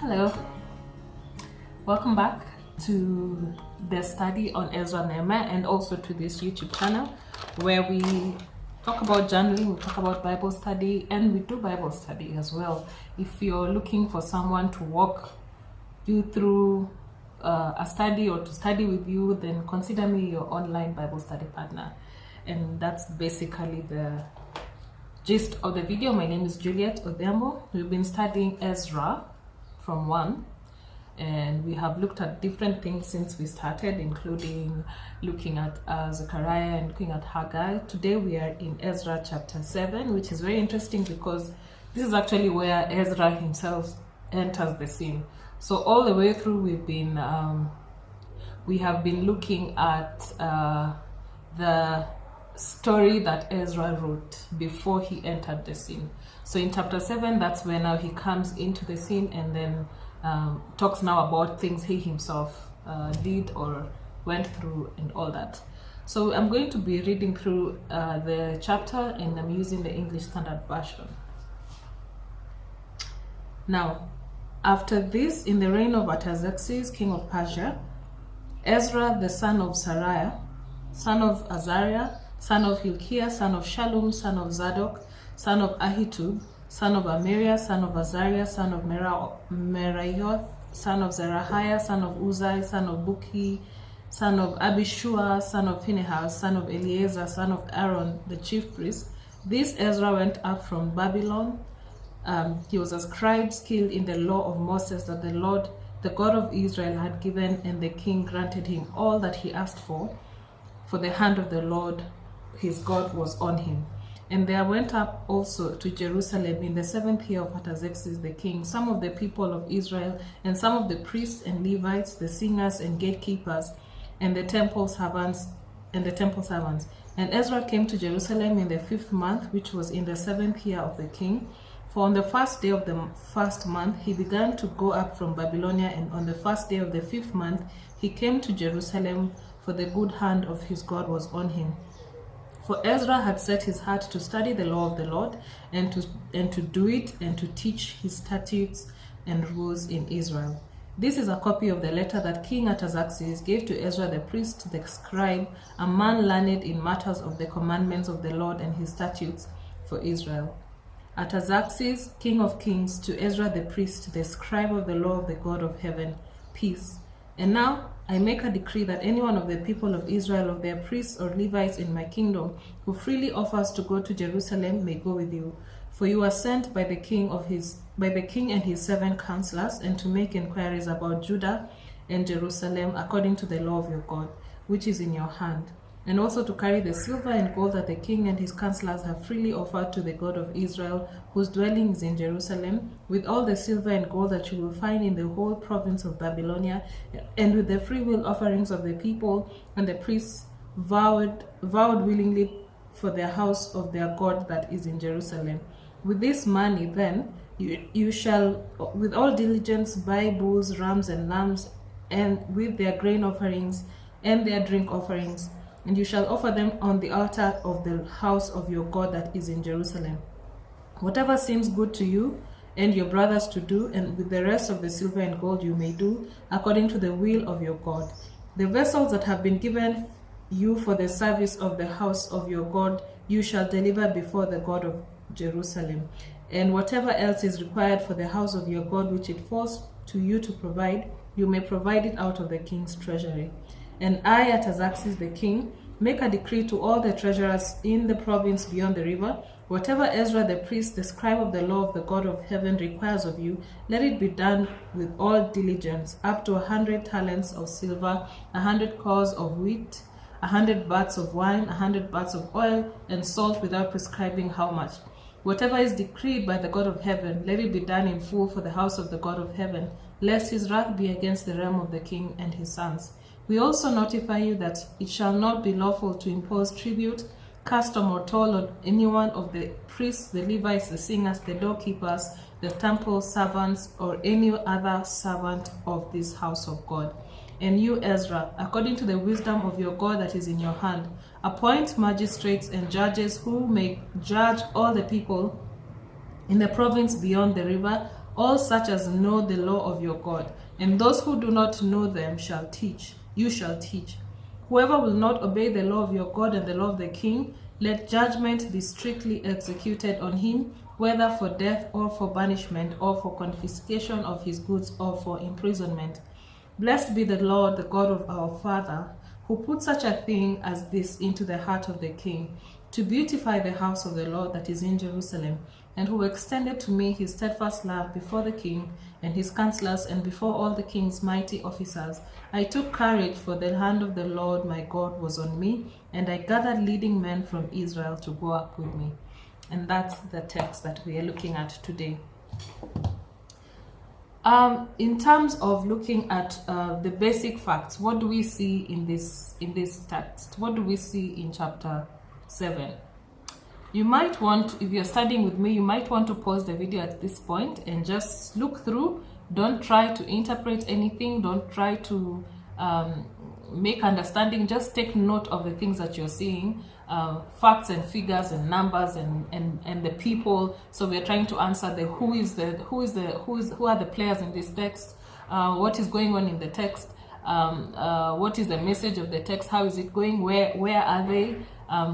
Hello, welcome back to the study on Ezra and Nehemiah, and also to this YouTube channel where we talk about journaling, we talk about Bible study, and we do Bible study as well. If you're looking for someone to walk you through a study or to study with you, then consider me your online Bible study partner. And that's basically the gist of the video. My name is Juliet Odhiambo. We've been studying Ezra from 1, and we have looked at different things since we started, including looking at Zechariah and looking at Haggai. Today we are in Ezra chapter 7, which is very interesting because this is actually where Ezra himself enters the scene. So all the way through we have been looking at the story that Ezra wrote before he entered the scene. So in chapter 7, that's where now he comes into the scene and then talks now about things he himself did or went through and all that. So I'm going to be reading through the chapter, and I'm using the English Standard Version. Now, after this, in the reign of Artaxerxes, king of Persia, Ezra the son of Sariah, son of Azariah, son of Hilkiah, son of Shallum, son of Zadok, son of Ahitub, son of Amariah, son of Azariah, son of Meraioth, son of Zerahiah, son of Uzai, son of Buki, son of Abishua, son of Phinehas, son of Eleazar, son of Aaron, the chief priest. This Ezra went up from Babylon. He was a scribe skilled in the law of Moses that the Lord, the God of Israel, had given, and the king granted him all that he asked for the hand of the Lord his God was on him. And there went up also to Jerusalem in the 7th year of Artaxerxes the king some of the people of Israel, and some of the priests and Levites, the singers and gatekeepers, and the temple servants. And Ezra came to Jerusalem in the 5th month, which was in the 7th year of the king. For on the 1st day of the 1st month he began to go up from Babylonia, and on the 1st day of the 5th month he came to Jerusalem, for the good hand of his God was on him. For Ezra had set his heart to study the law of the Lord, and to do it, and to teach his statutes and rules in Israel. This is a copy of the letter that King Artaxerxes gave to Ezra the priest, the scribe, a man learned in matters of the commandments of the Lord and his statutes for Israel. Artaxerxes, king of kings, to Ezra the priest, the scribe of the law of the God of heaven, peace. And now I make a decree that any one of the people of Israel, of their priests or Levites in my kingdom, who freely offers to go to Jerusalem, may go with you. For you are sent by the king and his 7 counselors, and to make inquiries about Judah and Jerusalem according to the law of your God, which is in your hand, and also to carry the silver and gold that the king and his counselors have freely offered to the God of Israel, whose dwelling is in Jerusalem, with all the silver and gold that you will find in the whole province of Babylonia, and with the freewill offerings of the people. And the priests vowed willingly for the house of their God that is in Jerusalem. With this money then you shall with all diligence buy bulls, rams, and lambs, and with their grain offerings and their drink offerings, and you shall offer them on the altar of the house of your God that is in Jerusalem. Whatever seems good to you and your brothers to do, and with the rest of the silver and gold you may do, according to the will of your God. The vessels that have been given you for the service of the house of your God, you shall deliver before the God of Jerusalem. And whatever else is required for the house of your God, which it falls to you to provide, you may provide it out of the king's treasury. And I, Artaxerxes the king, make a decree to all the treasurers in the province beyond the river: whatever Ezra the priest, the scribe of the law of the God of heaven, requires of you, let it be done with all diligence, up to 100 talents of silver, 100 cors of wheat, 100 baths of wine, 100 baths of oil, and salt, without prescribing how much. Whatever is decreed by the God of heaven, let it be done in full for the house of the God of heaven, lest his wrath be against the realm of the king and his sons. We also notify you that it shall not be lawful to impose tribute, custom, or toll on any one of the priests, the Levites, the singers, the doorkeepers, the temple servants, or any other servant of this house of God. And you, Ezra, according to the wisdom of your God that is in your hand, appoint magistrates and judges who may judge all the people in the province beyond the river, all such as know the law of your God, and those who do not know them shall teach. You shall teach. Whoever will not obey the law of your God and the law of the king, let judgment be strictly executed on him, whether for death or for banishment or for confiscation of his goods or for imprisonment. Blessed be the Lord, the God of our Father, who put such a thing as this into the heart of the king, to beautify the house of the Lord that is in Jerusalem, and who extended to me his steadfast love before the king and his counselors and before all the king's mighty officers. I took courage, for the hand of the Lord my God was on me, and I gathered leading men from Israel to go up with me. And that's the text that we are looking at today. In terms of looking at the basic facts, what do we see in this text? What do we see in chapter 7? You might want, if you're studying with me, you might want to pause the video at this point and just look through. Don't try to interpret anything. Don't try to make understanding. Just take note of the things that you're seeing, facts and figures and numbers and the people. So we're trying to answer the who are the players in this text, what is going on in the text, what is the message of the text, how is it going, where are they,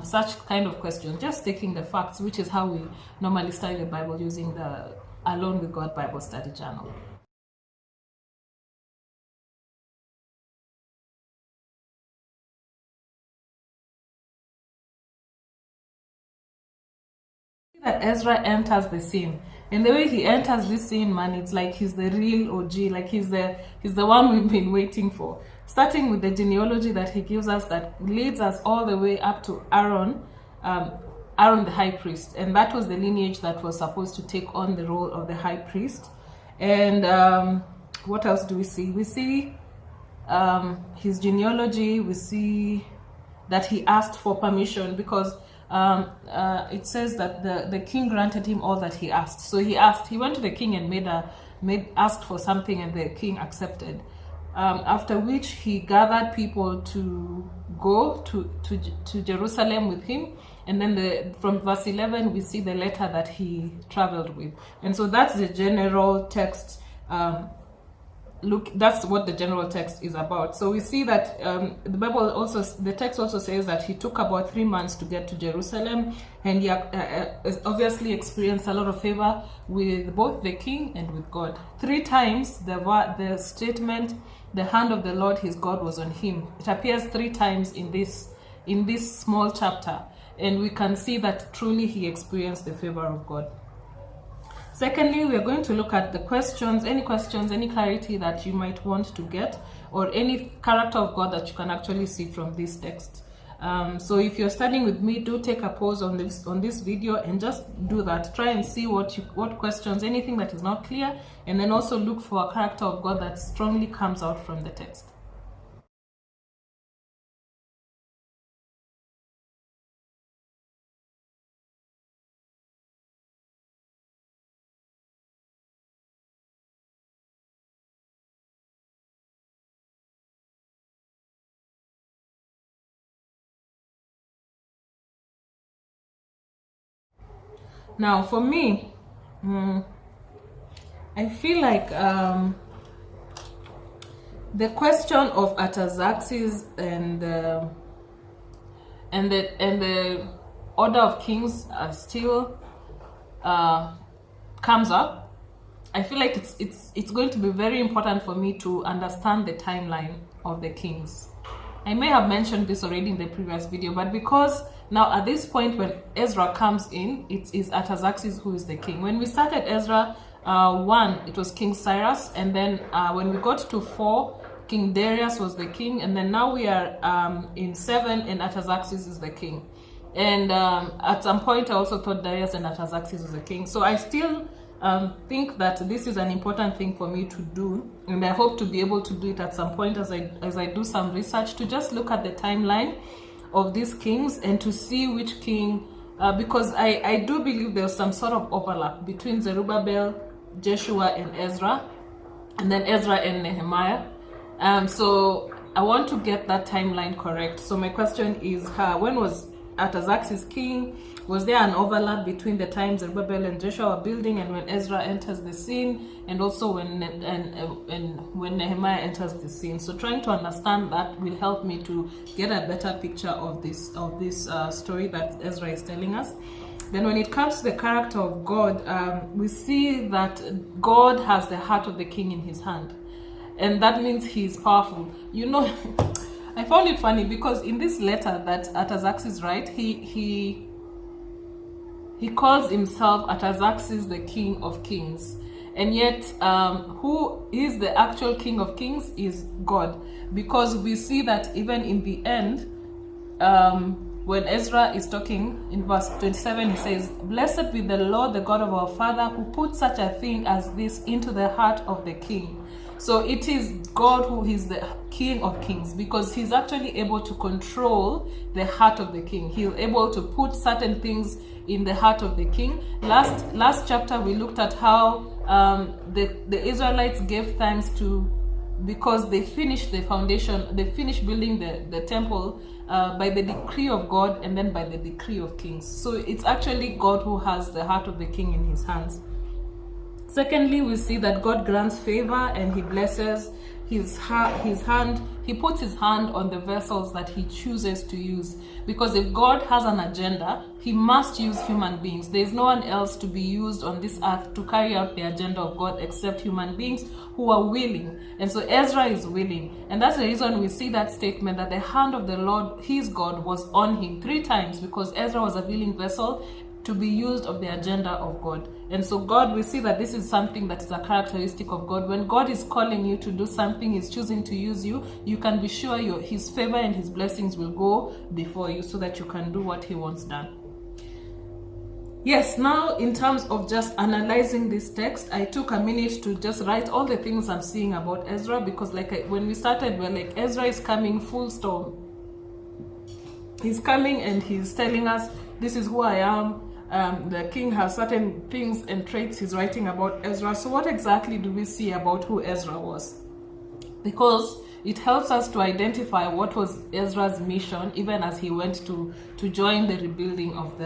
such kind of questions. Just taking the facts, which is how we normally study the Bible using the Alone with God Bible Study channel. That Ezra enters the scene, and the way he enters this scene, man, it's like he's the real OG, like he's the one we've been waiting for. Starting with the genealogy that he gives us, that leads us all the way up to Aaron, Aaron the high priest, and that was the lineage that was supposed to take on the role of the high priest. And what else do we see? We see his genealogy. We see that he asked for permission because it says that the king granted him all that he asked. So he went to the king and asked for something, and the king accepted. After which he gathered people to go to Jerusalem with him. And then from verse 11, we see the letter that he traveled with. And so that's the general text. That's what the general text is about. So we see that the text also says that he took about 3 months to get to Jerusalem, and he obviously experienced a lot of favor with both the king and with God. 3 times the statement, the hand of the Lord his God was on him. It appears 3 times in this small chapter, and we can see that truly he experienced the favor of God. Secondly, we are going to look at the questions, any clarity that you might want to get, or any character of God that you can actually see from this text. So if you're studying with me, do take a pause on this video and just do that. Try and see what questions, anything that is not clear, and then also look for a character of God that strongly comes out from the text. Now, for me, I feel like the question of Artaxerxes and the order of kings still comes up. I feel like it's going to be very important for me to understand the timeline of the kings. I may have mentioned this already in the previous video, but because now at this point when Ezra comes in, it is Artaxerxes who is the king. When we started Ezra 1, it was King Cyrus, and then when we got to 4, King Darius was the king, and then now we are in 7, and Artaxerxes is the king. And at some point I also thought Darius and Artaxerxes was the king. So I still think that this is an important thing for me to do, and I hope to be able to do it at some point as I do some research, to just look at the timeline of these kings and to see which king, because I do believe there's some sort of overlap between Zerubbabel, Jeshua, and Ezra, and then Ezra and Nehemiah. So I want to get that timeline correct. So my question is, when was Artaxerxes king? Was there an overlap between the times Zerubbabel and Joshua were building and when Ezra enters the scene, and also when Nehemiah enters the scene? So trying to understand that will help me to get a better picture of this story that Ezra is telling us. Then when it comes to the character of God, we see that God has the heart of the king in his hand. And that means he's powerful. You know, I found it funny because in this letter that Artaxerxes writes, he calls himself Artaxerxes the King of Kings. And yet, who is the actual King of Kings is God. Because we see that even in the end, when Ezra is talking in verse 27, he says, "Blessed be the Lord, the God of our father, who put such a thing as this into the heart of the king." So it is God who is the King of Kings, because he's actually able to control the heart of the king. He's able to put certain things in the heart of the king. Last chapter we looked at how the Israelites gave thanks to, because they finished the foundation, they finished building the temple by the decree of God and then by the decree of kings. So it's actually God who has the heart of the king in his hands. Secondly, we see that God grants favor and he blesses his hand. He puts his hand on the vessels that he chooses to use. Because if God has an agenda, he must use human beings. There is no one else to be used on this earth to carry out the agenda of God except human beings who are willing. And so Ezra is willing. And that's the reason we see that statement that the hand of the Lord, his God, was on him 3 times, because Ezra was a willing vessel to be used of the agenda of God. And so God, we see that this is something that is a characteristic of God. When God is calling you to do something, he's choosing to use you, you can be sure his favor and his blessings will go before you so that you can do what he wants done. Yes, now in terms of just analyzing this text, I took a minute to just write all the things I'm seeing about Ezra, because when we started, we're like, Ezra is coming full storm. He's coming and he's telling us, this is who I am. The king has certain things and traits he's writing about Ezra. So what exactly do we see about who Ezra was? Because it helps us to identify what was Ezra's mission, even as he went to join the rebuilding of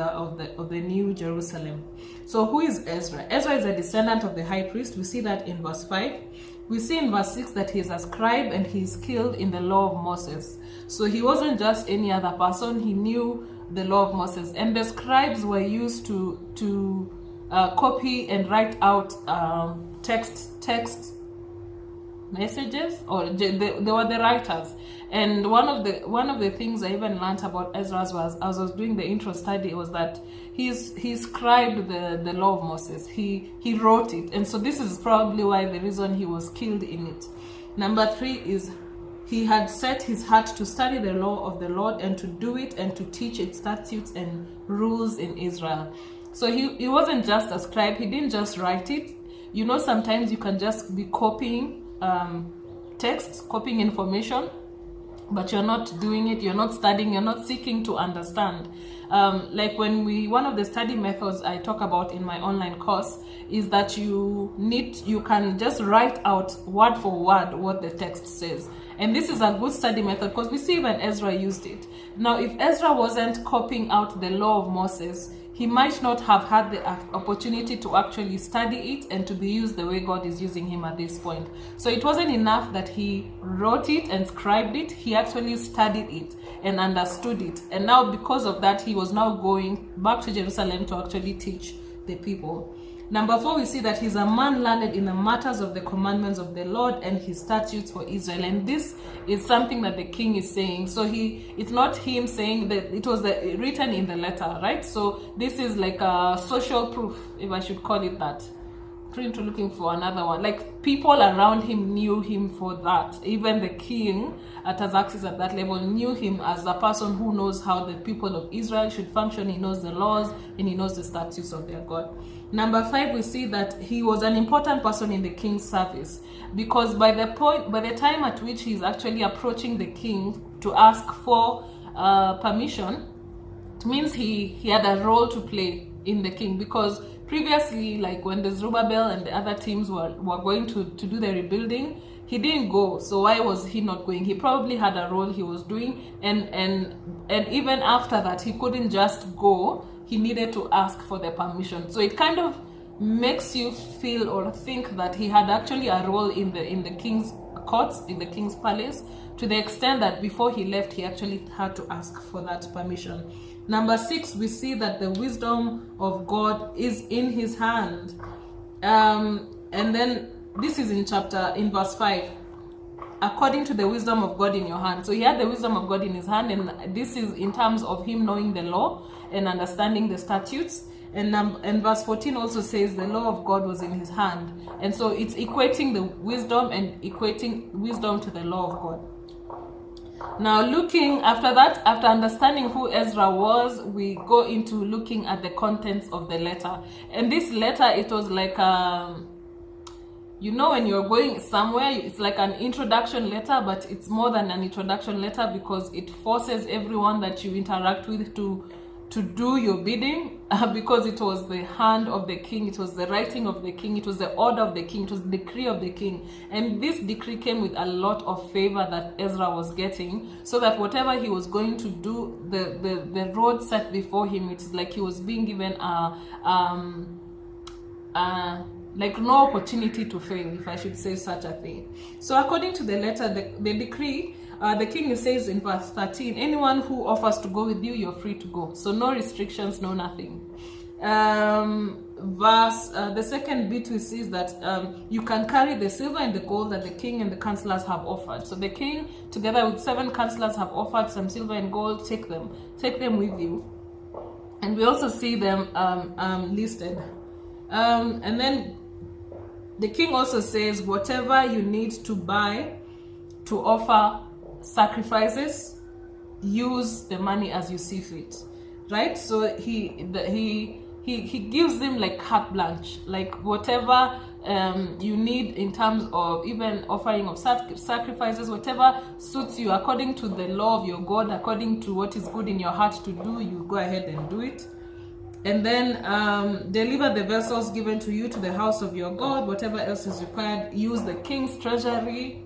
the new Jerusalem. So who is Ezra? Ezra is a descendant of the high priest. We see that in verse 5. We see in verse 6 that he is a scribe and he is skilled in the law of Moses. So he wasn't just any other person. He knew the law of Moses, and the scribes were used to copy and write out text messages, or they were the writers. And one of the things I even learned about Ezra was, as I was doing the intro study, was that he scribed the law of Moses. He wrote it, and so this is probably why the reason he was skilled in it. Number 3 is he had set his heart to study the law of the Lord and to do it and to teach its statutes and rules in Israel. So he wasn't just a scribe. He didn't just write it. You know, sometimes you can just be copying texts, copying information, but you're not doing it, you're not studying, you're not seeking to understand. Like one of the study methods I talk about in my online course is that you can just write out word for word what the text says. And this is a good study method because we see even Ezra used it. Now, if Ezra wasn't copying out the law of Moses, he might not have had the opportunity to actually study it and to be used the way God is using him at this point. So it wasn't enough that he wrote it and scribed it. He actually studied it and understood it. And now because of that, he was now going back to Jerusalem to actually teach the people. Number 4, we see that he's a man learned in the matters of the commandments of the Lord and his statutes for Israel. And this is something that the king is saying. So it's not him saying that, it was written in the letter, right? So this is like a social proof, if I should call it that. Looking for another one. Like, people around him knew him for that. Even the king, Artaxerxes at that level, knew him as a person who knows how the people of Israel should function. He knows the laws and he knows the statutes of their God. Number 5, we see that he was an important person in the king's service, because by the time at which he's actually approaching the king to ask for permission, it means he had a role to play in the king, because previously, like when the Zerubbabel and the other teams were going to do the rebuilding, he didn't go. So why was he not going? He probably had a role he was doing, and even after that, he couldn't just go. He needed to ask for the permission. So it kind of makes you feel or think that he had actually a role in the king's courts, in the king's palace, to the extent that before he left, he actually had to ask for that permission. Number 6, we see that the wisdom of God is in his hand. And then this is in verse 5. According to the wisdom of God in your hand. So he had the wisdom of God in his hand, and this is in terms of him knowing the law and understanding the statutes. And verse 14 also says the law of God was in his hand. And so it's equating the wisdom and equating wisdom to the law of God. Now looking after that, after understanding who Ezra was, we go into looking at the contents of the letter. And this letter, it was like you know, when you're going somewhere, it's like an introduction letter, but it's more than an introduction letter because it forces everyone that you interact with to do your bidding, because it was the hand of the king, it was the writing of the king, it was the order of the king, it was the decree of the king. And this decree came with a lot of favor that Ezra was getting, so that whatever he was going to do, the road set before him, it's like he was being given like no opportunity to fail, if I should say such a thing. So according to the letter, the decree, the king says in verse 13, anyone who offers to go with you, you're free to go. So no restrictions, no nothing. The second bit we see is that you can carry the silver and the gold that the king and the counselors have offered. So the king, together with 7 counselors, have offered some silver and gold. Take them with you. And we also see them listed. And then the king also says, whatever you need to buy to offer sacrifices, use the money as you see fit, right? So he gives them like carte blanche, like whatever you need in terms of even offering of sacrifices, whatever suits you according to the law of your God, according to what is good in your heart to do, you go ahead and do it. And then deliver the vessels given to you to the house of your God. Whatever else is required, use the king's treasury.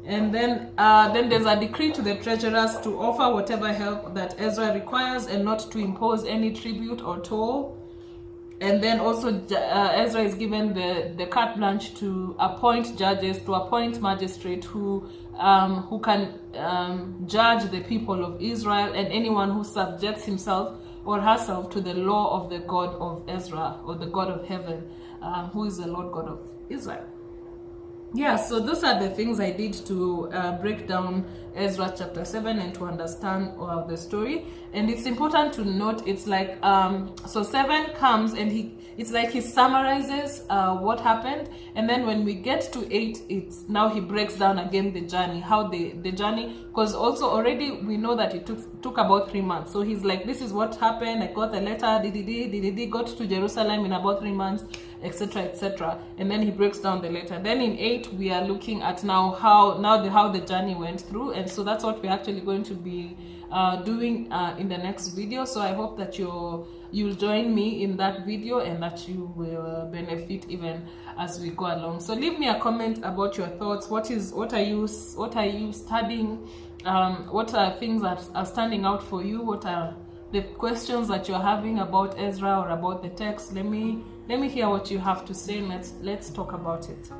And then there's a decree to the treasurers to offer whatever help that Ezra requires and not to impose any tribute or toll. And then also Ezra is given the carte blanche to appoint judges, to appoint magistrates who can judge the people of Israel, and anyone who subjects himself or herself to the law of the God of Ezra, or the God of heaven, who is the Lord God of Israel. Yeah, so those are the things I did to break down Ezra chapter 7 and to understand the story. And it's important to note, it's like, so 7 comes and it's like he summarizes what happened. And then when we get to 8, it's now he breaks down again the journey, how the journey, because also already we know that it took about 3 months. So he's like, this is what happened. I got the letter, got to Jerusalem in about 3 months, etc., etc. And then he breaks down the letter. Then in 8 we are looking at how the journey went through, and so that's what we're actually going to be doing in the next video. So I hope that you'll join me in that video and that you will benefit even as we go along. So leave me a comment about your thoughts. What are you studying? What are things that are standing out for you? What are the questions that you're having about Ezra or about the text? Let me hear what you have to say, and let's talk about it.